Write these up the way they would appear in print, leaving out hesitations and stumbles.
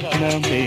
లగ్నమే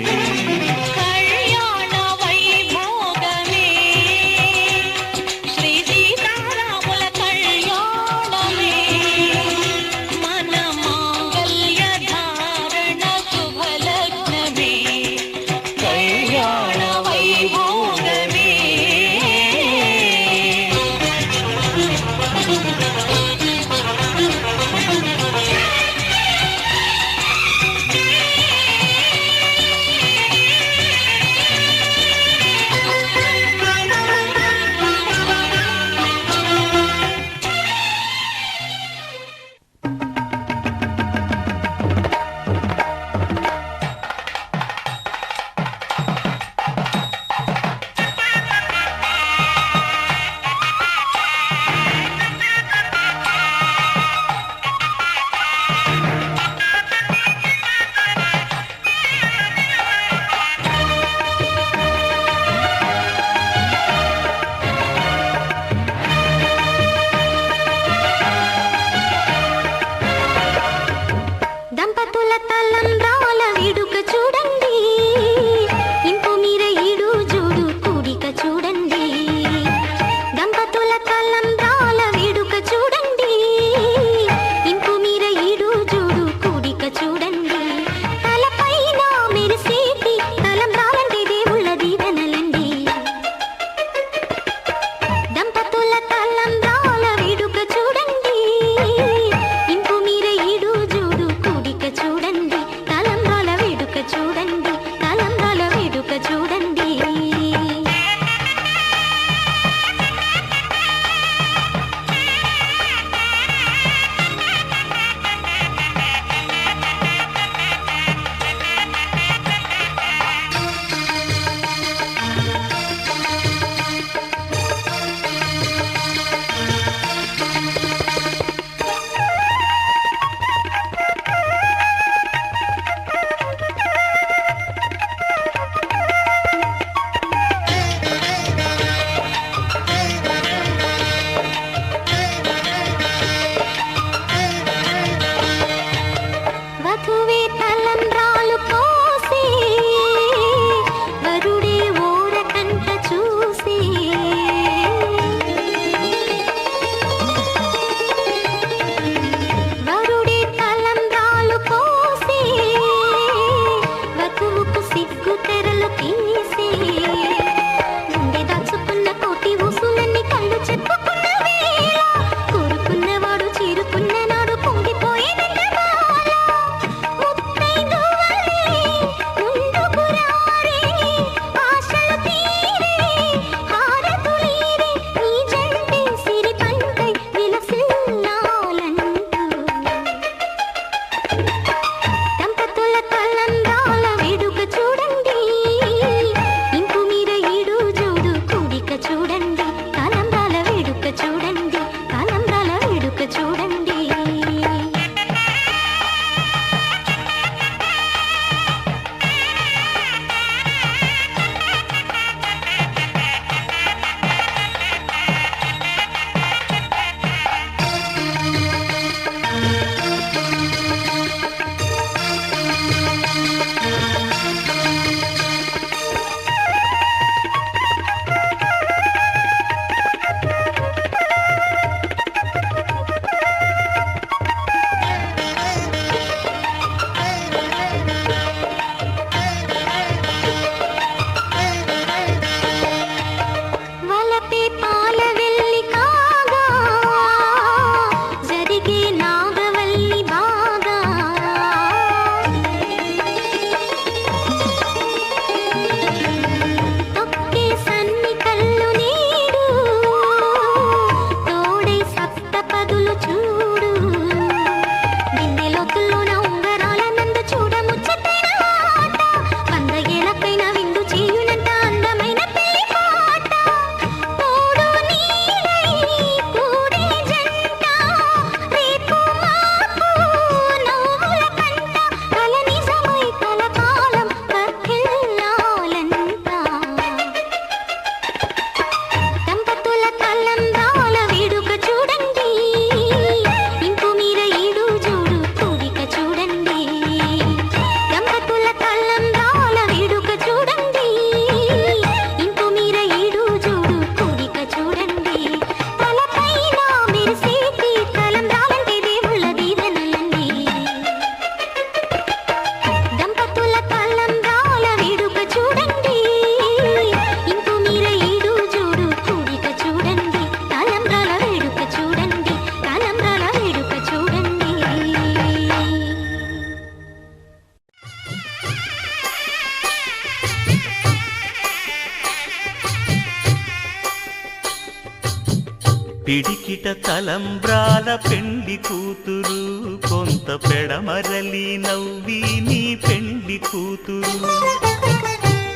పిడికిట తలంబ్రాల పెండి కూతురు కొంత పెడమరలి నవ్వి నీ పెండి కూతురు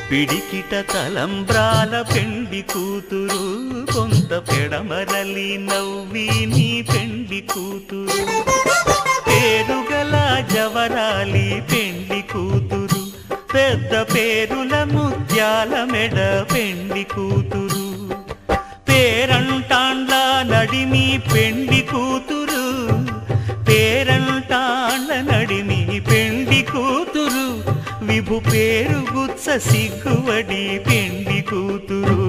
పిడికిట తలంబ్రాల పెండి కూతురు కొంత పెడమరలి నవ్వి నీ పెండి కూతురు పేరుగల జవరాలి పెండి కూతురు పెద్ద పేరుల ముత్యాల మెడ పెండి కూతురు పేరంటాండ్ల నడిమి పెండి కూతురు పేరంటాండ్ల నడిమి పెండి కూతురు విభు పేరు గుత్స సిగ్గువడి పెండి కూతురు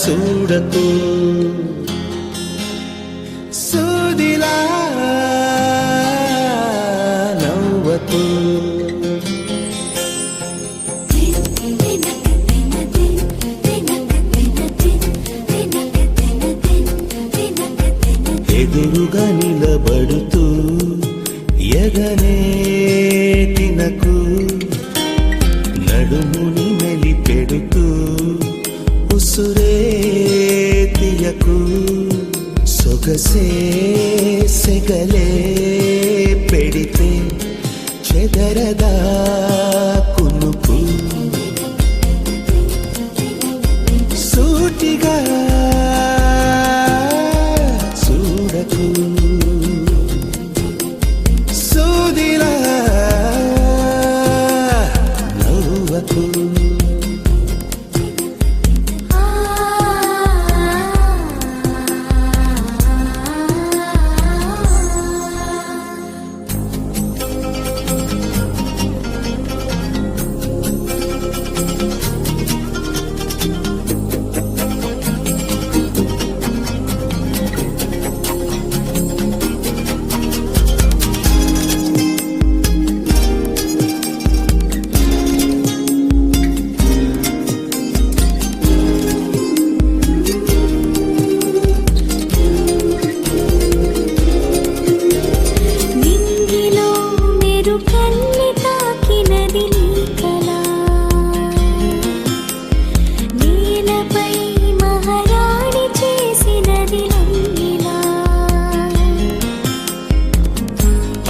చూడకు సూదిలా నవ్వకు ఎదురుగా నిలబడుతూ ఎగనే తినకు నడుముని మెలిపెడుతూ ఉసురే తీయకు సొగసే సెగలే పెడితే చెదరదా కునుకు సూటిగా చూడకు సూదిలా నవ్వకు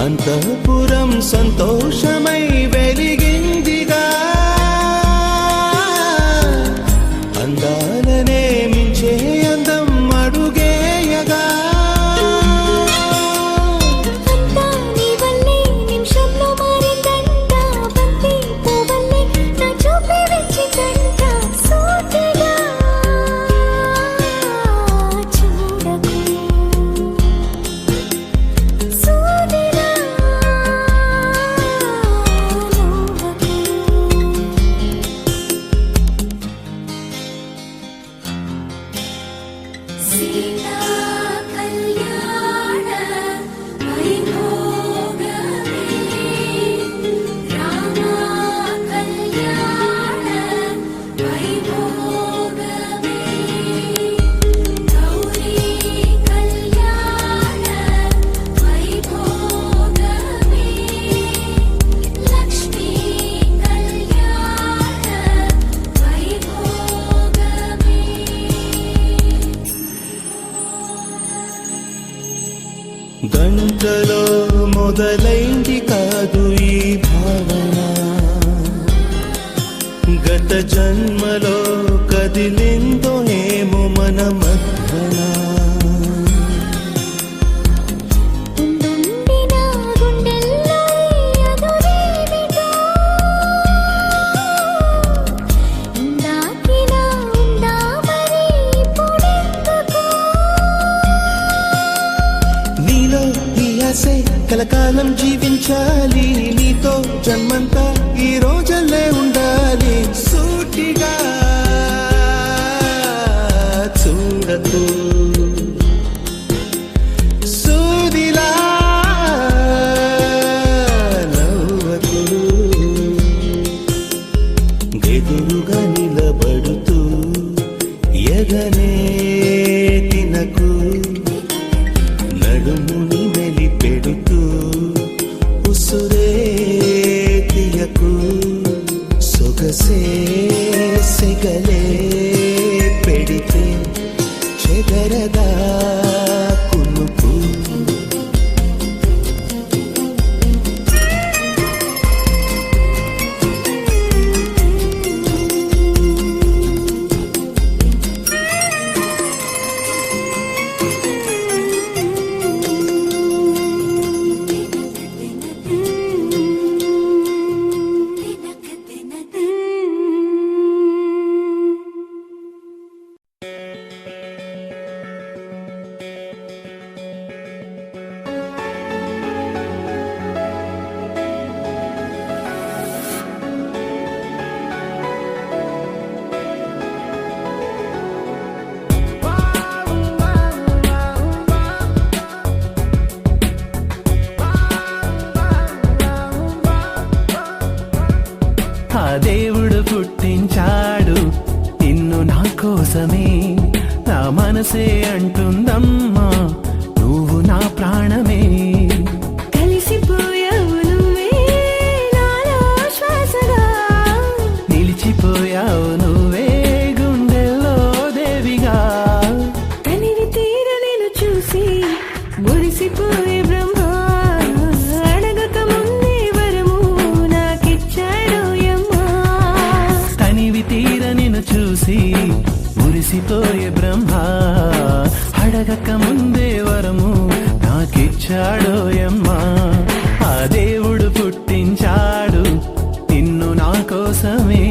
అంతఃపురం సంతోషమై వెలిగిందిగా అందాలనే మించే అందం అడుగేయగా గంటలో మొదలైంది కాదు ఈ భావన గత జన్మలో కదిలిందో ఏమో మన మధ్యన కలకాలం జీవించాలి నీతో జన్మంతా ఈ రోజులే ఉండాలి సూటిగా తెరదా కునుకు దేవుడు పుట్టించాడు నిన్ను నా కోసమే నా మనసే అంటుందమ్మా నువ్వు నా ప్రాణమే కలిసిపోయావు నువ్వే నాలో శ్వాసగా నిలిచిపోయావు నువ్వే గుండెల్లో దేవిగా తనివి తీర నేను చూసి మురిసిపోయే బ్రహ్మ అడగక ముందే వరము నాకిచ్చాడు యమ్మా తనివి తీర నిన్ను చూసి మురిసిపోయే బ్రహ్మ అడగక ముందే వరము నాకిచ్చాడోయమ్మా ఆ దేవుడు పుట్టించాడు నిన్ను నా కోసమే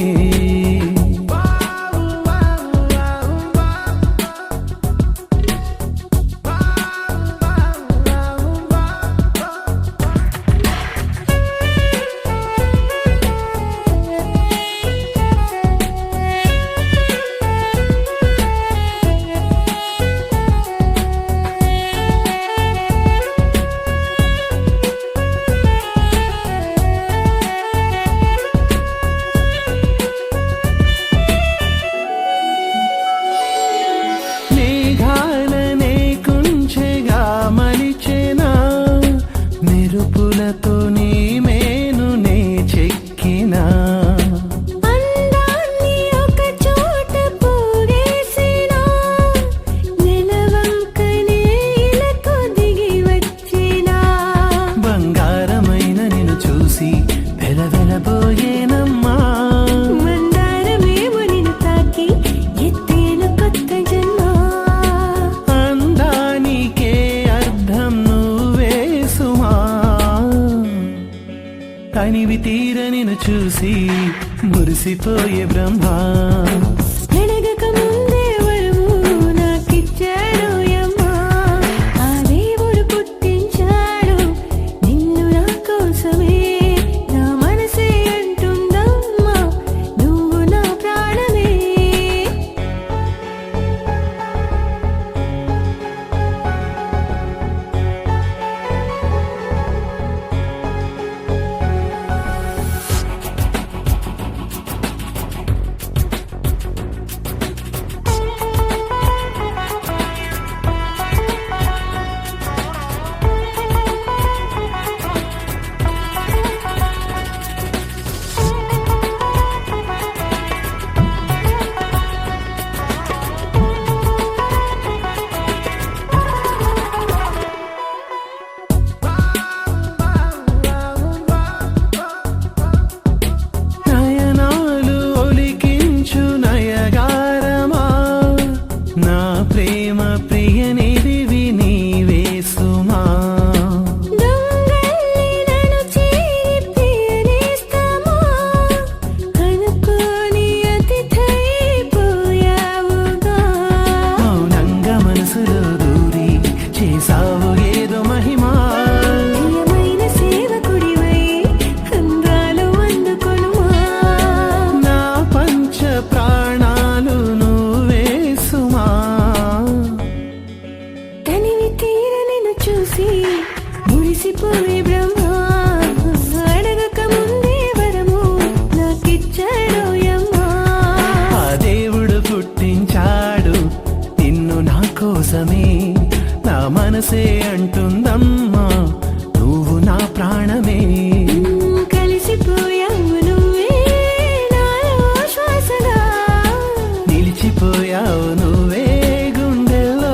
మెరుపులతో నీ మేను నే చెక్కినా అందాన్ని ఒక చోట పూరేసినా నెలవంకనే ఇలకు దిగి వచ్చినా బంగారమైన నిన్ను చూసి వెలవెలబోయేనమ్మా మందారమేమో నిన్ను తాకి ఎత్తేను కొత్త జన్మ అందానికే అర్థం నువ్వే సుమా తనివి తీర నిన్ను చూసి మురిసిపోయే బ్రహ్మ అడగక ముందే వరము నాకిచ్చాడు యమ్మా ఆ దేవుడు పుట్టించాడు నిన్ను నా కోసమే నా మనసే అంటుందమ్మా నువ్వు నా ప్రాణమే నయనాలు ఒలికించు నయగారమా నా ప్రేమ ప్రియనిధివి నీవే సుమా దొంగల్ని నన్ను చేరి ప్రియనేస్తామా అనుకోని అతిథైపోయావుగా మౌనంగా మనసులో దూరి చేసావు ఏదో మహిమా ప్రియమైన సేవకుడివై అందాలు అందుకొనుమా నా పంచ ప్రాణాలు నువ్వే సుమా తనివి తీర నిన్ను చూసి మురిసిపోయే బ్రహ్మ అడగక ముందే వరము నాకిచ్చాడు యమ్మా ఆ దేవుడు పుట్టించాడు నిన్ను నా కోసమే నా మనసే అంటుందమ్మా నువ్వు నా ప్రాణమే కలిసిపోయావు నువ్వే నాలో శ్వాసగా నిలిచిపోయావు నువ్వే గుండెల్లో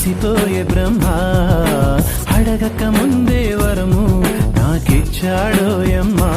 మురిసిపోయే బ్రహ్మ అడగక ముందే వరము నాకిచ్చాడోయమ్మా